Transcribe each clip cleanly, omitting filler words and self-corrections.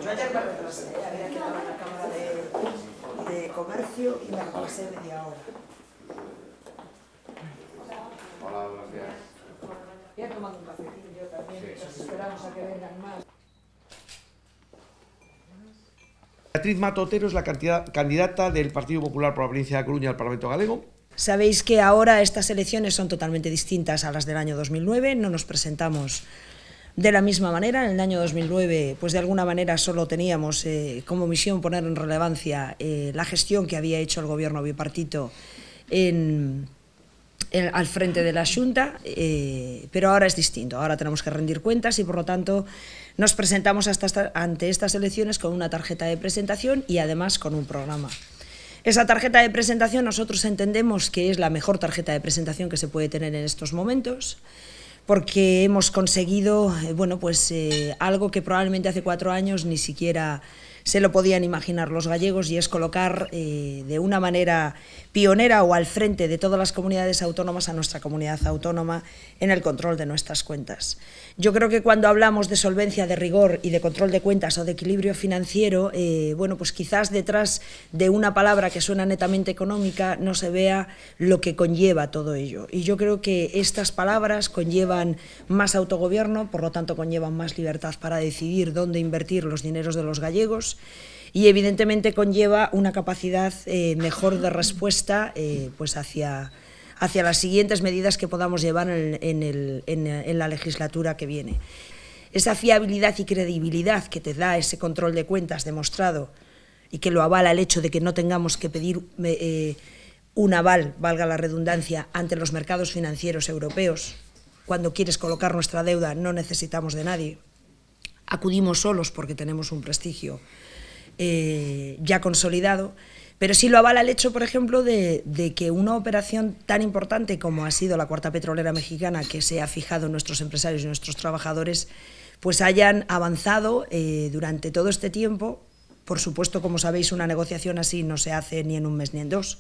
Yo ayer me retrasé, había quedado en la Cámara de Comercio y me retrasé media hora. Hola, buenos días. Voy a tomar un cafecito yo también, pues esperamos a que vengan más. Beatriz Mato Otero es la candidata del Partido Popular por la provincia de A Coruña al Parlamento Galego. Sabéis que ahora estas elecciones son totalmente distintas a las del año 2009, no nos presentamos de la misma manera. En el año 2009, pues de alguna manera solo teníamos como misión poner en relevancia la gestión que había hecho el gobierno bipartito al frente de la Xunta, pero ahora es distinto, ahora tenemos que rendir cuentas y por lo tanto nos presentamos ante estas elecciones con una tarjeta de presentación y además con un programa. Esa tarjeta de presentación nosotros entendemos que es la mejor tarjeta de presentación que se puede tener en estos momentos, porque hemos conseguido algo que probablemente hace 4 años ni siquiera se lo podían imaginar los gallegos, y es colocar de una manera pionera o al frente de todas las comunidades autónomas a nuestra comunidad autónoma en el control de nuestras cuentas. Yo creo que cuando hablamos de solvencia, de rigor y de control de cuentas o de equilibrio financiero, pues quizás detrás de una palabra que suena netamente económica no se vea lo que conlleva todo ello. Y yo creo que estas palabras conllevan más autogobierno, por lo tanto conllevan más libertad para decidir dónde invertir los dineros de los gallegos, y evidentemente conlleva una capacidad mejor de respuesta pues hacia las siguientes medidas que podamos llevar en la legislatura que viene. Esa fiabilidad y credibilidad que te da ese control de cuentas demostrado y que lo avala el hecho de que no tengamos que pedir un aval, valga la redundancia, ante los mercados financieros europeos. Cuando quieres colocar nuestra deuda no necesitamos de nadie, acudimos solos porque tenemos un prestigio ya consolidado, pero sí lo avala el hecho, por ejemplo, de que una operación tan importante como ha sido la Cuarta Petrolera Mexicana, que se ha fijado en nuestros empresarios y nuestros trabajadores, pues hayan avanzado durante todo este tiempo. Por supuesto, como sabéis, una negociación así no se hace ni en un mes ni en 2,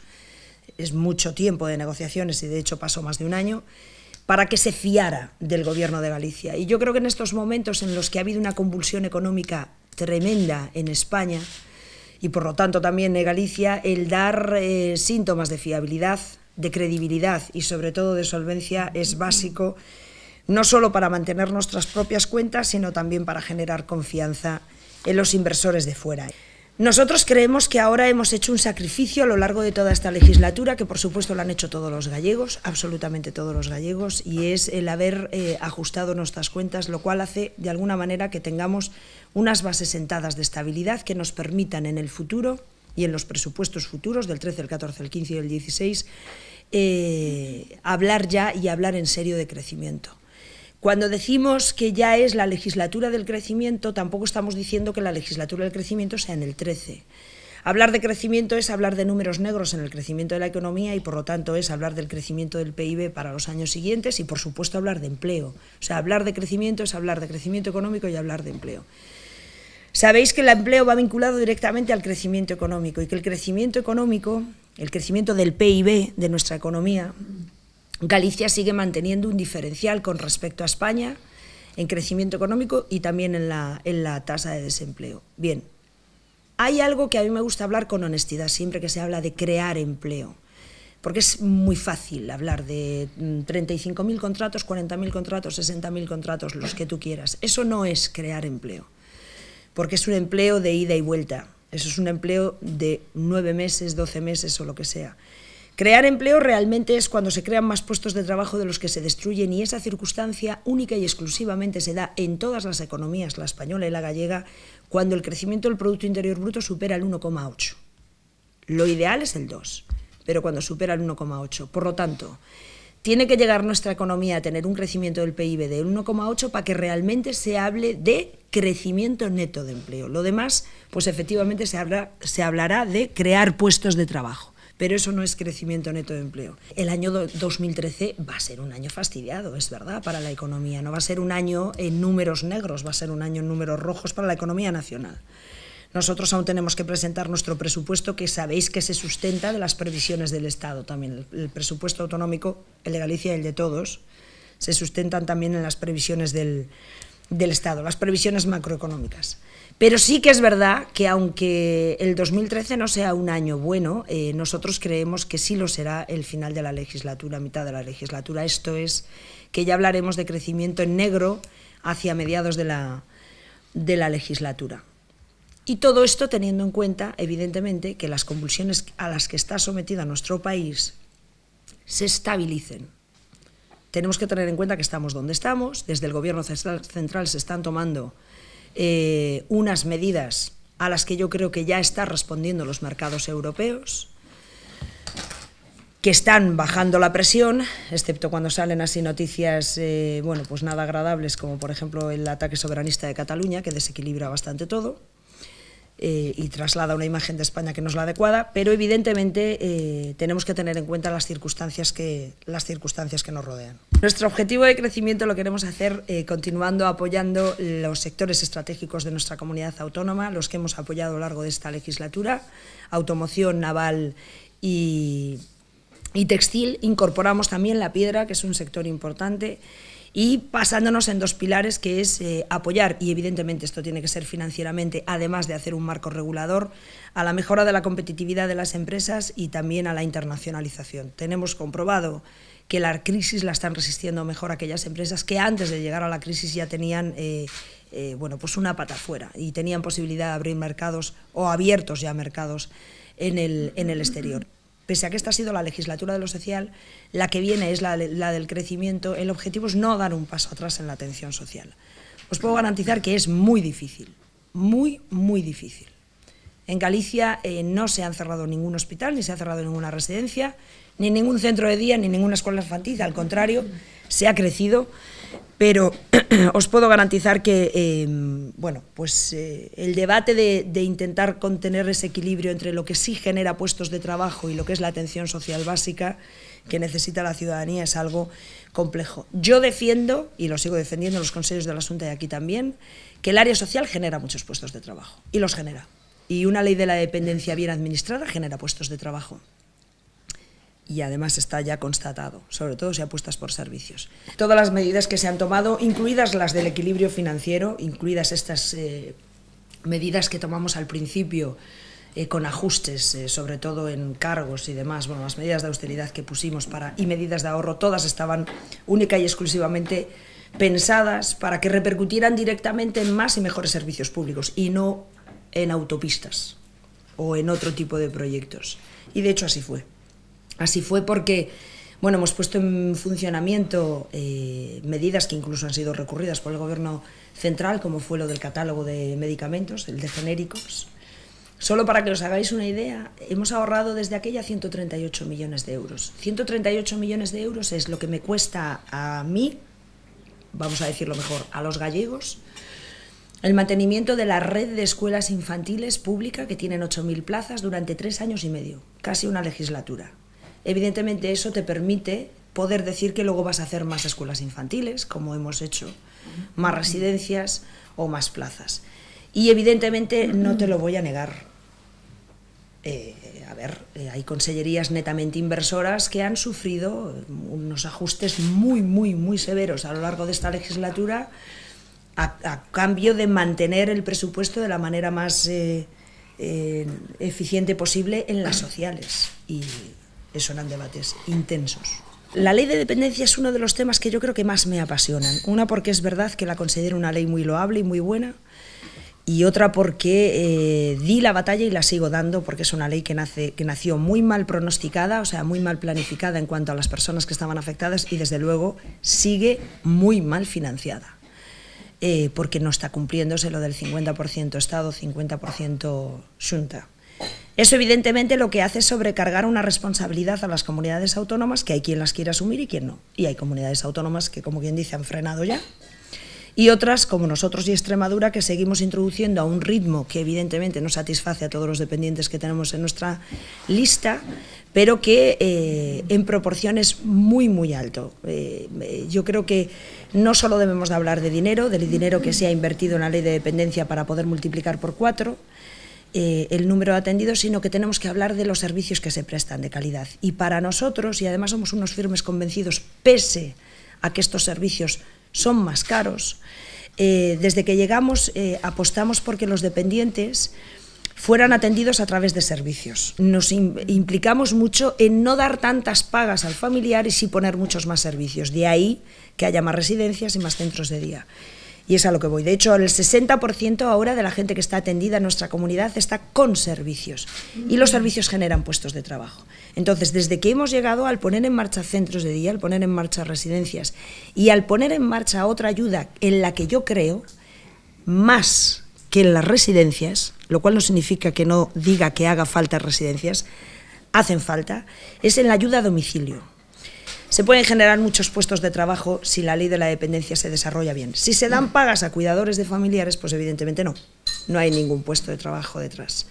es mucho tiempo de negociaciones y de hecho pasó más de un año, para que se fiara del Gobierno de Galicia. Y yo creo que en estos momentos en los que ha habido una convulsión económica tremenda en España y por lo tanto también en Galicia, el dar síntomas de fiabilidad, de credibilidad y sobre todo de solvencia es básico, no solo para mantener nuestras propias cuentas, sino también para generar confianza en los inversores de fuera. Nosotros creemos que ahora hemos hecho un sacrificio a lo largo de toda esta legislatura, que por supuesto lo han hecho todos los gallegos, absolutamente todos los gallegos, y es el haber ajustado nuestras cuentas, lo cual hace de alguna manera que tengamos unas bases sentadas de estabilidad que nos permitan en el futuro y en los presupuestos futuros del 13, el 14, el 15 y el 16 hablar ya y hablar en serio de crecimiento. Cuando decimos que ya es la legislatura del crecimiento, tampoco estamos diciendo que la legislatura del crecimiento sea en el 13. Hablar de crecimiento es hablar de números negros en el crecimiento de la economía y, por lo tanto, es hablar del crecimiento del PIB para los años siguientes y, por supuesto, hablar de empleo. O sea, hablar de crecimiento es hablar de crecimiento económico y hablar de empleo. Sabéis que el empleo va vinculado directamente al crecimiento económico y que el crecimiento económico, el crecimiento del PIB de nuestra economía, Galicia sigue manteniendo un diferencial con respecto a España en crecimiento económico y también en la tasa de desempleo. Bien, hay algo que a mí me gusta hablar con honestidad siempre que se habla de crear empleo, porque es muy fácil hablar de 35.000 contratos, 40.000 contratos, 60.000 contratos, los que tú quieras. Eso no es crear empleo, porque es un empleo de ida y vuelta, eso es un empleo de 9 meses, 12 meses o lo que sea. Crear empleo realmente es cuando se crean más puestos de trabajo de los que se destruyen, y esa circunstancia única y exclusivamente se da en todas las economías, la española y la gallega, cuando el crecimiento del Producto Interior Bruto supera el 1,8. Lo ideal es el 2, pero cuando supera el 1,8. Por lo tanto, tiene que llegar nuestra economía a tener un crecimiento del PIB del 1,8 para que realmente se hable de crecimiento neto de empleo. Lo demás, pues efectivamente se hablará de crear puestos de trabajo. Pero eso no es crecimiento neto de empleo. El año 2013 va a ser un año fastidiado, es verdad, para la economía. No va a ser un año en números negros, va a ser un año en números rojos para la economía nacional. Nosotros aún tenemos que presentar nuestro presupuesto, que sabéis que se sustenta de las previsiones del Estado también. El presupuesto autonómico, el de Galicia y el de todos, se sustentan también en las previsiones del Estado, las previsiones macroeconómicas. Pero sí que es verdad que aunque el 2013 no sea un año bueno, nosotros creemos que sí lo será el final de la legislatura, mitad de la legislatura. Esto es que ya hablaremos de crecimiento en negro hacia mediados de la legislatura. Y todo esto teniendo en cuenta, evidentemente, que las convulsiones a las que está sometido nuestro país se estabilicen. Tenemos que tener en cuenta que estamos donde estamos, desde el Gobierno central se están tomando unas medidas a las que yo creo que ya están respondiendo los mercados europeos, que están bajando la presión, excepto cuando salen así noticias, bueno, pues nada agradables, como por ejemplo el ataque soberanista de Cataluña, que desequilibra bastante todo y traslada una imagen de España que no es la adecuada, pero evidentemente tenemos que tener en cuenta las circunstancias que nos rodean. Nuestro objetivo de crecimiento lo queremos hacer continuando apoyando los sectores estratégicos de nuestra comunidad autónoma, los que hemos apoyado a lo largo de esta legislatura: automoción, naval y textil. Incorporamos también la piedra, que es un sector importante, y basándonos en dos pilares, que es apoyar, y evidentemente esto tiene que ser financieramente, además de hacer un marco regulador, a la mejora de la competitividad de las empresas y también a la internacionalización. Tenemos comprobado que la crisis la están resistiendo mejor aquellas empresas que antes de llegar a la crisis ya tenían bueno, pues una pata fuera y tenían posibilidad de abrir mercados, o abiertos ya mercados en el exterior. Pese a que esta ha sido la legislatura de lo social, la que viene es la del crecimiento. El objetivo es no dar un paso atrás en la atención social. Os puedo garantizar que es muy difícil, muy, muy difícil. En Galicia no se han cerrado ningún hospital, ni se ha cerrado ninguna residencia, ni ningún centro de día, ni ninguna escuela infantil. Al contrario, se ha crecido, pero os puedo garantizar que bueno, pues, el debate de intentar contener ese equilibrio entre lo que sí genera puestos de trabajo y lo que es la atención social básica que necesita la ciudadanía es algo complejo. Yo defiendo, y lo sigo defendiendo en los consejos de la Xunta y aquí también, que el área social genera muchos puestos de trabajo, y los genera. Y una ley de la dependencia bien administrada genera puestos de trabajo. Y además está ya constatado, sobre todo si apuestas por servicios. Todas las medidas que se han tomado, incluidas las del equilibrio financiero, incluidas estas medidas que tomamos al principio con ajustes, sobre todo en cargos y demás, bueno, las medidas de austeridad que pusimos y medidas de ahorro, todas estaban única y exclusivamente pensadas para que repercutieran directamente en más y mejores servicios públicos y no en autopistas o en otro tipo de proyectos. Y de hecho así fue. Así fue porque, bueno, hemos puesto en funcionamiento medidas que incluso han sido recurridas por el Gobierno central, como fue lo del catálogo de medicamentos, el de genéricos. Solo para que os hagáis una idea, hemos ahorrado desde aquella 138 millones de euros. 138 millones de euros es lo que me cuesta a mí, vamos a decirlo mejor, a los gallegos, el mantenimiento de la red de escuelas infantiles pública, que tienen 8.000 plazas durante 3 años y medio, casi una legislatura. Evidentemente eso te permite poder decir que luego vas a hacer más escuelas infantiles, como hemos hecho, más residencias o más plazas. Y evidentemente no te lo voy a negar. Hay consellerías netamente inversoras que han sufrido unos ajustes muy, muy, muy severos a lo largo de esta legislatura a cambio de mantener el presupuesto de la manera más eficiente posible en las sociales. Y eso eran debates intensos. La ley de dependencia es uno de los temas que yo creo que más me apasionan. Una porque es verdad que la considero una ley muy loable y muy buena, y otra porque di la batalla y la sigo dando, porque es una ley que nació muy mal pronosticada, o sea, muy mal planificada en cuanto a las personas que estaban afectadas, y desde luego sigue muy mal financiada, porque no está cumpliéndose lo del 50% Estado, 50% Xunta. Eso evidentemente lo que hace es sobrecargar una responsabilidad a las comunidades autónomas, que hay quien las quiere asumir y quien no. Y hay comunidades autónomas que, como quien dice, han frenado ya. Y otras, como nosotros y Extremadura, que seguimos introduciendo a un ritmo que evidentemente no satisface a todos los dependientes que tenemos en nuestra lista, pero que en proporciones muy, muy alto. Yo creo que no solo debemos de hablar de dinero, del dinero que se ha invertido en la ley de dependencia para poder multiplicar por 4 el número de atendidos, sino que tenemos que hablar de los servicios que se prestan de calidad. Y para nosotros, y además somos unos firmes convencidos, pese a que estos servicios son más caros, desde que llegamos apostamos porque los dependientes fueran atendidos a través de servicios. Nos implicamos mucho en no dar tantas pagas al familiar y sí poner muchos más servicios. De ahí que haya más residencias y más centros de día. Y es a lo que voy. De hecho, el 60% ahora de la gente que está atendida en nuestra comunidad está con servicios. Y los servicios generan puestos de trabajo. Entonces, desde que hemos llegado al poner en marcha centros de día, al poner en marcha residencias y al poner en marcha otra ayuda en la que yo creo, más que en las residencias, lo cual no significa que no diga que haga falta residencias, hacen falta, es en la ayuda a domicilio. Se pueden generar muchos puestos de trabajo si la ley de la dependencia se desarrolla bien. Si se dan pagas a cuidadores de familiares, pues evidentemente no hay ningún puesto de trabajo detrás.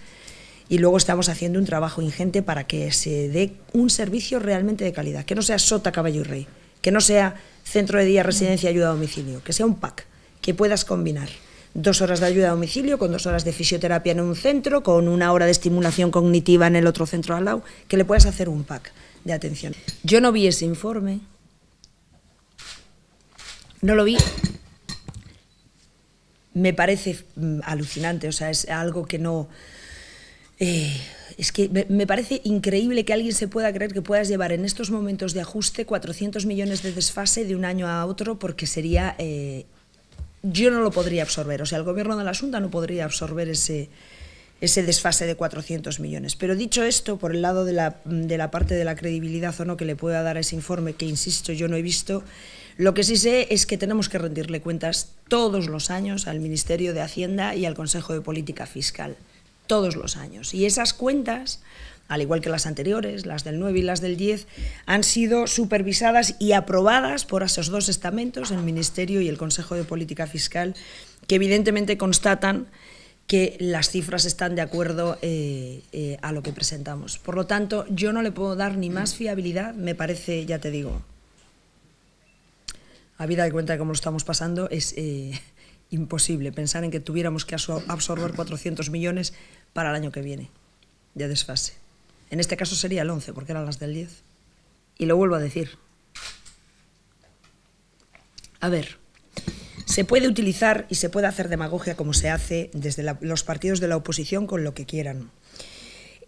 Y luego estamos haciendo un trabajo ingente para que se dé un servicio realmente de calidad, que no sea sota, caballo y rey, que no sea centro de día, residencia, ayuda a domicilio, que sea un pack, que puedas combinar 2 horas de ayuda a domicilio con 2 horas de fisioterapia en un centro, con 1 hora de estimulación cognitiva en el otro centro al lado, que le puedas hacer un pack de atención. Yo no vi ese informe, no lo vi, me parece alucinante, o sea, es algo que no... es que me parece increíble que alguien se pueda creer que puedas llevar en estos momentos de ajuste 400 millones de desfase de un año a otro, porque sería... yo no lo podría absorber, o sea, el gobierno de la Xunta no podría absorber ese desfase de 400 millones. Pero dicho esto, por el lado de la parte de la credibilidad o no que le pueda dar a ese informe, que insisto, yo no he visto, lo que sí sé es que tenemos que rendirle cuentas todos los años al Ministerio de Hacienda y al Consejo de Política Fiscal, todos los años. Y esas cuentas, al igual que las anteriores, las del 9 y las del 10, han sido supervisadas y aprobadas por esos 2 estamentos, el Ministerio y el Consejo de Política Fiscal, que evidentemente constatan que las cifras están de acuerdo a lo que presentamos. Por lo tanto, yo no le puedo dar ni más fiabilidad, me parece, ya te digo, habida de cuenta de cómo lo estamos pasando, es imposible pensar en que tuviéramos que absorber 400 millones para el año que viene de desfase. En este caso sería el 11, porque eran las del 10. Y lo vuelvo a decir. A ver, se puede utilizar y se puede hacer demagogia como se hace desde los partidos de la oposición con lo que quieran.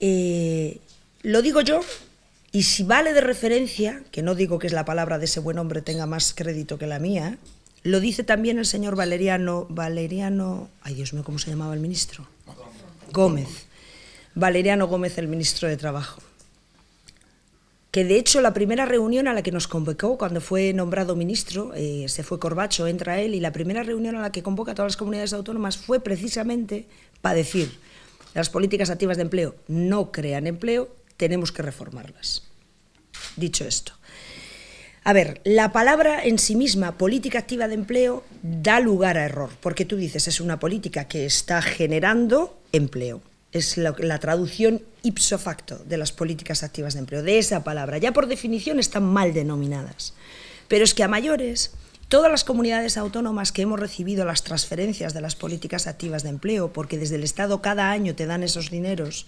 Lo digo yo, y si vale de referencia, que no digo que es la palabra de ese buen hombre tenga más crédito que la mía, lo dice también el señor Valeriano, ay Dios mío, ¿cómo se llamaba el ministro? Gómez. Valeriano Gómez, el ministro de Trabajo. Que de hecho la primera reunión a la que nos convocó cuando fue nombrado ministro, se fue Corbacho, entra él, y la primera reunión a la que convoca a todas las comunidades autónomas fue precisamente para decir: las políticas activas de empleo no crean empleo, tenemos que reformarlas. Dicho esto, a ver, la palabra en sí misma, política activa de empleo, da lugar a error, porque tú dices, es una política que está generando empleo. Es la traducción ipso facto de las políticas activas de empleo, de esa palabra. Ya por definición están mal denominadas. Pero es que a mayores, todas las comunidades autónomas que hemos recibido las transferencias de las políticas activas de empleo, porque desde el Estado cada año te dan esos dineros,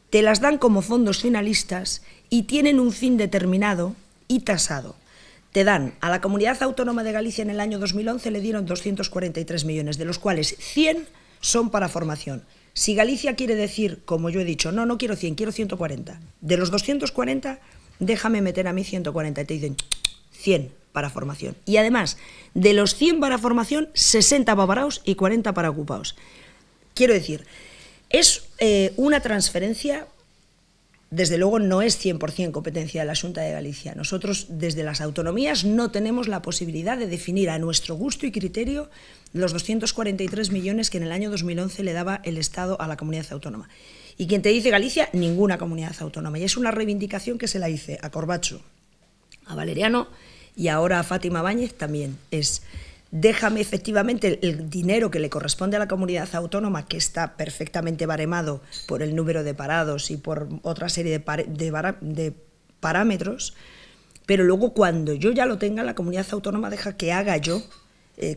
te las dan como fondos finalistas y tienen un fin determinado y tasado. Te dan, a la Comunidad Autónoma de Galicia en el año 2011 le dieron 243 millones, de los cuales 100 son para formación. Si Galicia quiere decir, como yo he dicho, no quiero 100, quiero 140, de los 240, déjame meter a mí 140, y te dicen 100 para formación. Y además, de los 100 para formación, 60 para parados y 40 para ocupados. Quiero decir, es una transferencia, desde luego no es 100% competencia de la Xunta de Galicia. Nosotros, desde las autonomías, no tenemos la posibilidad de definir a nuestro gusto y criterio los 243 millones que en el año 2011 le daba el Estado a la comunidad autónoma. Y quien te dice Galicia, ninguna comunidad autónoma. Y es una reivindicación que se la hice a Corbacho, a Valeriano y ahora a Fátima Báñez también. Es, déjame efectivamente el dinero que le corresponde a la comunidad autónoma, que está perfectamente baremado por el número de parados y por otra serie de parámetros, pero luego cuando yo ya lo tenga, la comunidad autónoma deja que haga yo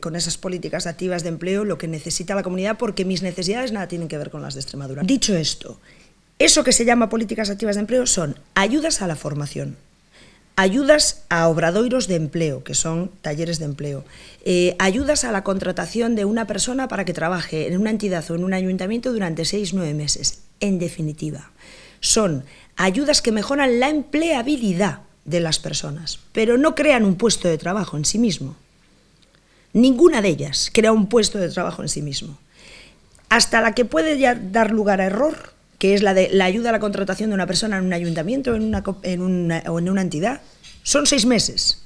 con esas políticas activas de empleo lo que necesita la comunidad, porque mis necesidades nada tienen que ver con las de Extremadura. Dicho esto, eso que se llama políticas activas de empleo son ayudas a la formación, ayudas a obradoiros de empleo, que son talleres de empleo, ayudas a la contratación de una persona para que trabaje en una entidad o en un ayuntamiento durante 6-9 meses. En definitiva, son ayudas que mejoran la empleabilidad de las personas, pero no crean un puesto de trabajo en sí mismo. Ninguna de ellas crea un puesto de trabajo en sí mismo. Hasta la que puede ya dar lugar a error, que es la de la ayuda a la contratación de una persona en un ayuntamiento o en una entidad, son 6 meses.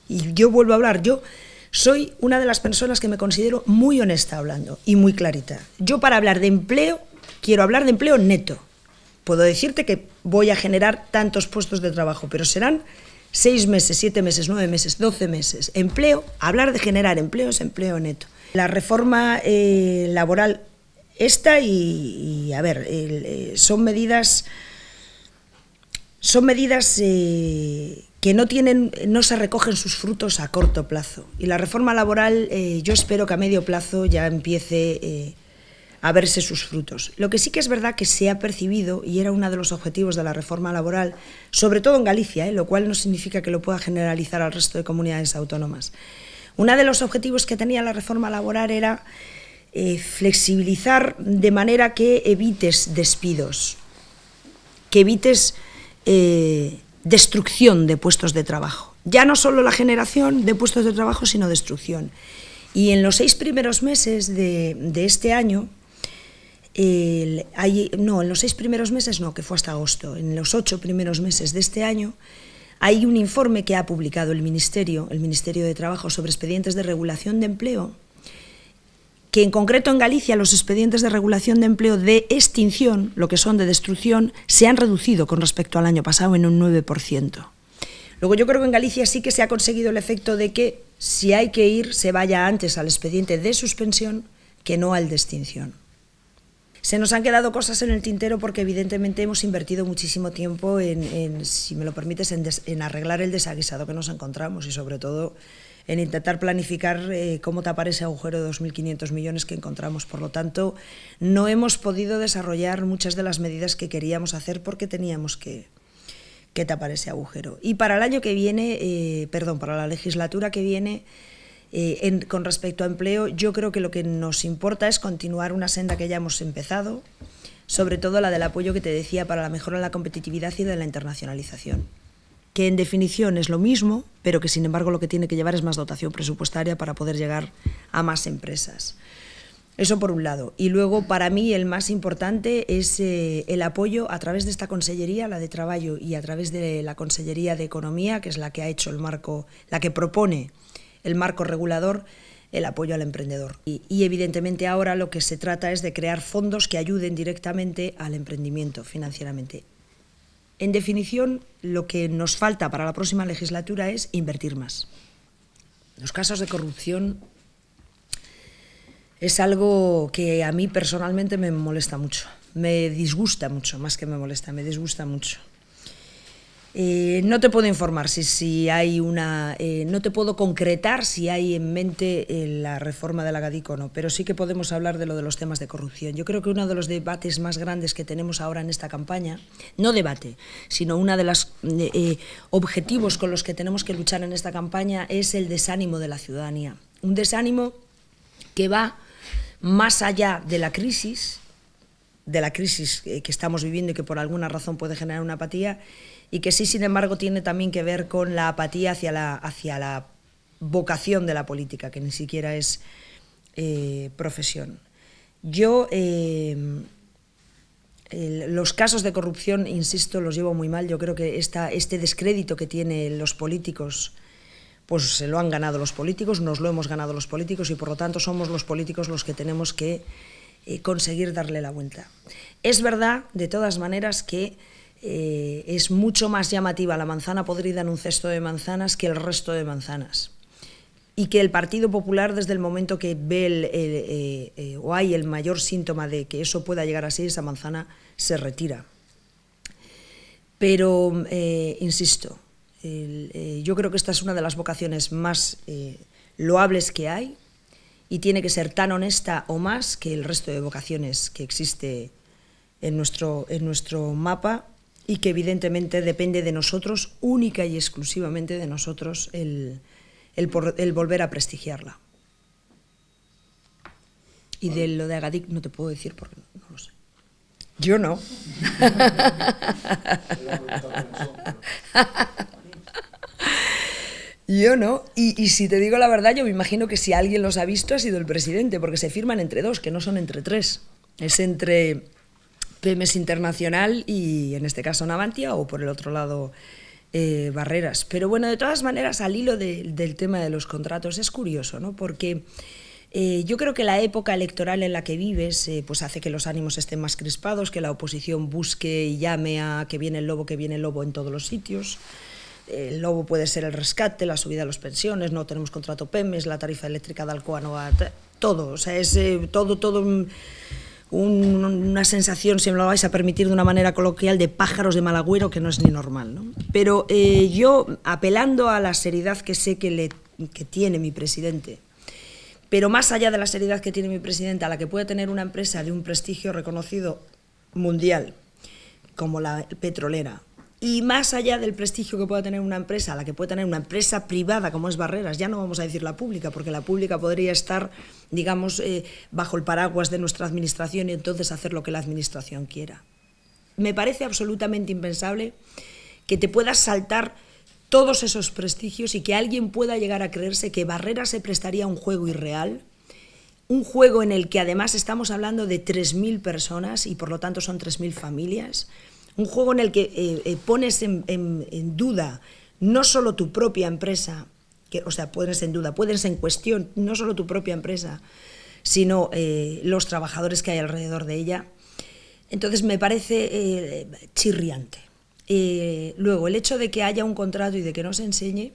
Y yo vuelvo a hablar, yo soy una de las personas que me considero muy honesta hablando y muy clarita. Yo para hablar de empleo, quiero hablar de empleo neto. Puedo decirte que voy a generar tantos puestos de trabajo, pero serán 6 meses, 7 meses, 9 meses, 12 meses. Empleo, hablar de generar empleo es empleo neto. La reforma laboral esta y a ver, son medidas que no se recogen sus frutos a corto plazo. Y la reforma laboral yo espero que a medio plazo ya empiece a verse sus frutos. Lo que sí que es verdad que se ha percibido, y era uno de los objetivos de la reforma laboral, sobre todo en Galicia, lo cual no significa que lo pueda generalizar al resto de comunidades autónomas. Uno de los objetivos que tenía la reforma laboral era flexibilizar de manera que evites despidos, que evites destrucción de puestos de trabajo. Ya no solo la generación de puestos de trabajo, sino destrucción. Y en los 6 primeros meses de este año, en los 6 primeros meses no, que fue hasta agosto, en los 8 primeros meses de este año, hay un informe que ha publicado el Ministerio de Trabajo sobre expedientes de regulación de empleo, que en concreto en Galicia los expedientes de regulación de empleo de extinción, lo que son de destrucción, se han reducido con respecto al año pasado en un 9%. Luego yo creo que en Galicia sí que se ha conseguido el efecto de que si hay que ir, se vaya antes al expediente de suspensión que no al de extinción. Se nos han quedado cosas en el tintero porque evidentemente hemos invertido muchísimo tiempo si me lo permites, en arreglar el desaguisado que nos encontramos y sobre todo en intentar planificar cómo tapar ese agujero de 2.500 millones que encontramos. Por lo tanto, no hemos podido desarrollar muchas de las medidas que queríamos hacer porque teníamos que tapar ese agujero. Y para el año que viene, para la legislatura que viene, con respecto a empleo, yo creo que lo que nos importa es continuar una senda que ya hemos empezado, sobre todo la del apoyo que te decía para la mejora de la competitividad y de la internacionalización, que en definición es lo mismo, pero que sin embargo lo que tiene que llevar es más dotación presupuestaria para poder llegar a más empresas. Eso por un lado. Y luego, para mí, el más importante es el apoyo a través de esta consellería, la de Traballo, y a través de la Consellería de Economía, que es la que ha hecho el marco, la que propone el marco regulador, el apoyo al emprendedor. Y evidentemente ahora lo que se trata es de crear fondos que ayuden directamente al emprendimiento financieramente. En definición, lo que nos falta para la próxima legislatura es invertir más. Los casos de corrupción es algo que a mí personalmente me molesta mucho, me disgusta mucho, más que me molesta, me disgusta mucho. No te puedo informar si hay no te puedo concretar si hay en mente la reforma de la GADIC o no, pero sí que podemos hablar de los temas de corrupción. Yo creo que uno de los debates más grandes que tenemos ahora en esta campaña, no debate, sino uno de los objetivos con los que tenemos que luchar en esta campaña es el desánimo de la ciudadanía. Un desánimo que va más allá de la crisis que estamos viviendo y que por alguna razón puede generar una apatía, y que sí, sin embargo, tiene también que ver con la apatía hacia la vocación de la política, que ni siquiera es profesión. Yo los casos de corrupción, insisto, los llevo muy mal. Yo creo que este descrédito que tienen los políticos, pues se lo han ganado los políticos, nos lo hemos ganado los políticos y por lo tanto somos los políticos los que tenemos que conseguir darle la vuelta. Es verdad, de todas maneras, que es mucho más llamativa la manzana podrida en un cesto de manzanas que el resto de manzanas. Y que el Partido Popular, desde el momento que ve o hay el mayor síntoma de que eso pueda llegar así, esa manzana se retira. Pero, insisto, yo creo que esta es una de las vocaciones más loables que hay y tiene que ser tan honesta o más que el resto de vocaciones que existe en nuestro mapa. y que evidentemente depende de nosotros, única y exclusivamente de nosotros, el volver a prestigiarla. Y de lo de Agadik no te puedo decir porque no lo sé. Yo no. Yo no. Y si te digo la verdad, yo me imagino que si alguien los ha visto ha sido el presidente, porque se firman entre dos, que no son entre tres. Es entre Pemex Internacional y, en este caso, Navantia, o por el otro lado, Barreras. Pero bueno, de todas maneras, al hilo del tema de los contratos, es curioso, ¿no? Porque yo creo que la época electoral en la que vives pues hace que los ánimos estén más crispados, que la oposición busque y llame a que viene el lobo en todos los sitios. El lobo puede ser el rescate, la subida de las pensiones, no tenemos contrato Pemex, la tarifa eléctrica de Alcoa no va... Todo, o sea, es todo una sensación, si me lo vais a permitir de una manera coloquial, de pájaros de mal agüero, que no es ni normal, ¿no? Pero yo, apelando a la seriedad que sé que tiene mi presidente, pero más allá de la seriedad que tiene mi presidente, a la que puede tener una empresa de un prestigio reconocido mundial, como la petrolera, y más allá del prestigio que pueda tener una empresa, a la que puede tener una empresa privada como es Barreras, ya no vamos a decir la pública, porque la pública podría estar, digamos, bajo el paraguas de nuestra administración y entonces hacer lo que la administración quiera. Me parece absolutamente impensable que te puedas saltar todos esos prestigios y que alguien pueda llegar a creerse que Barreras se prestaría a un juego irreal, un juego en el que además estamos hablando de 3.000 personas y por lo tanto son 3.000 familias, un juego en el que pones en duda no solo tu propia empresa, pones en cuestión no solo tu propia empresa, sino los trabajadores que hay alrededor de ella. Entonces me parece chirriante. Luego, el hecho de que haya un contrato y de que no se enseñe,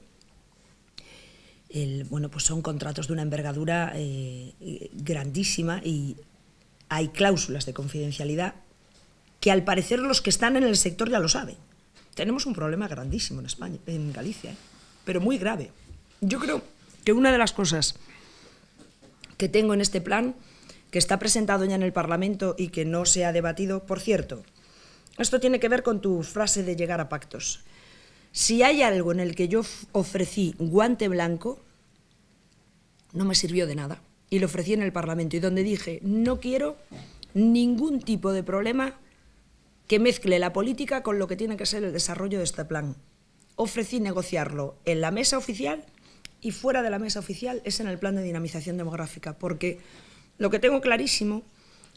bueno, pues son contratos de una envergadura grandísima y hay cláusulas de confidencialidad que al parecer los que están en el sector ya lo saben. Tenemos un problema grandísimo en España, en Galicia, pero muy grave. Yo creo que una de las cosas que tengo en este plan, que está presentado ya en el Parlamento y que no se ha debatido, por cierto, esto tiene que ver con tu frase de llegar a pactos. Si hay algo en el que yo ofrecí guante blanco, no me sirvió de nada. Y lo ofrecí en el Parlamento y donde dije, no quiero ningún tipo de problema que mezcle la política con lo que tiene que ser el desarrollo de este plan. Ofrecí negociarlo en la mesa oficial y fuera de la mesa oficial es en el plan de dinamización demográfica, porque lo que tengo clarísimo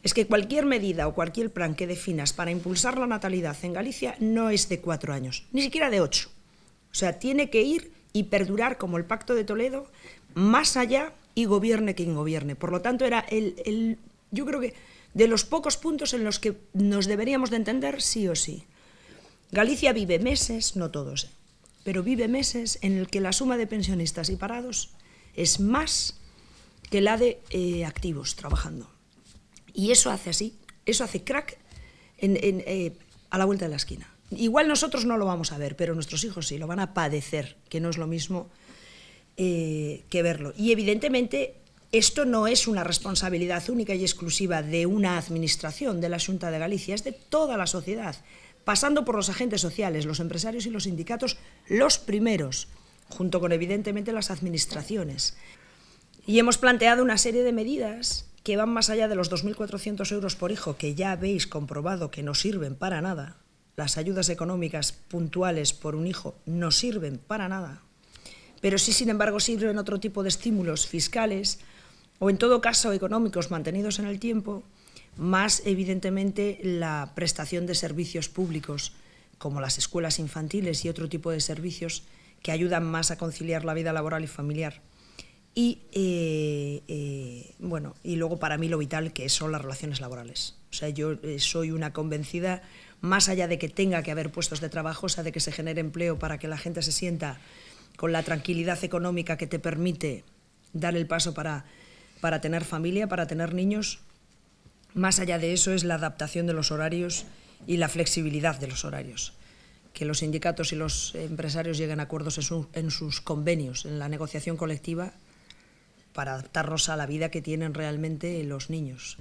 es que cualquier medida o cualquier plan que definas para impulsar la natalidad en Galicia no es de 4 años, ni siquiera de 8. O sea, tiene que ir y perdurar como el Pacto de Toledo, más allá y gobierne quien gobierne. Por lo tanto, era yo creo que de los pocos puntos en los que nos deberíamos de entender sí o sí. Galicia vive meses, no todos, pero vive meses en el que la suma de pensionistas y parados es más que la de activos trabajando. Y eso hace así, eso hace crack a la vuelta de la esquina. Igual nosotros no lo vamos a ver, pero nuestros hijos sí, lo van a padecer, que no es lo mismo que verlo. Y evidentemente esto no es una responsabilidad única y exclusiva de una administración, de la Xunta de Galicia, es de toda la sociedad, pasando por los agentes sociales, los empresarios y los sindicatos, los primeros, junto con evidentemente las administraciones. Y hemos planteado una serie de medidas que van más allá de los 2.400 euros por hijo, que ya habéis comprobado que no sirven para nada. Las ayudas económicas puntuales por un hijo no sirven para nada, pero sí, sin embargo, sirven otro tipo de estímulos fiscales o, en todo caso, económicos mantenidos en el tiempo, más, evidentemente, la prestación de servicios públicos, como las escuelas infantiles y otro tipo de servicios que ayudan más a conciliar la vida laboral y familiar. Y, bueno, y luego para mí lo vital, que son las relaciones laborales. O sea, yo soy una convencida, más allá de que tenga que haber puestos de trabajo, o sea, de que se genere empleo para que la gente se sienta con la tranquilidad económica que te permite dar el paso para tener familia, para tener niños. Más allá de eso es la adaptación de los horarios y la flexibilidad de los horarios. Que los sindicatos y los empresarios lleguen a acuerdos en sus convenios, en la negociación colectiva, para adaptarnos a la vida que tienen realmente los niños.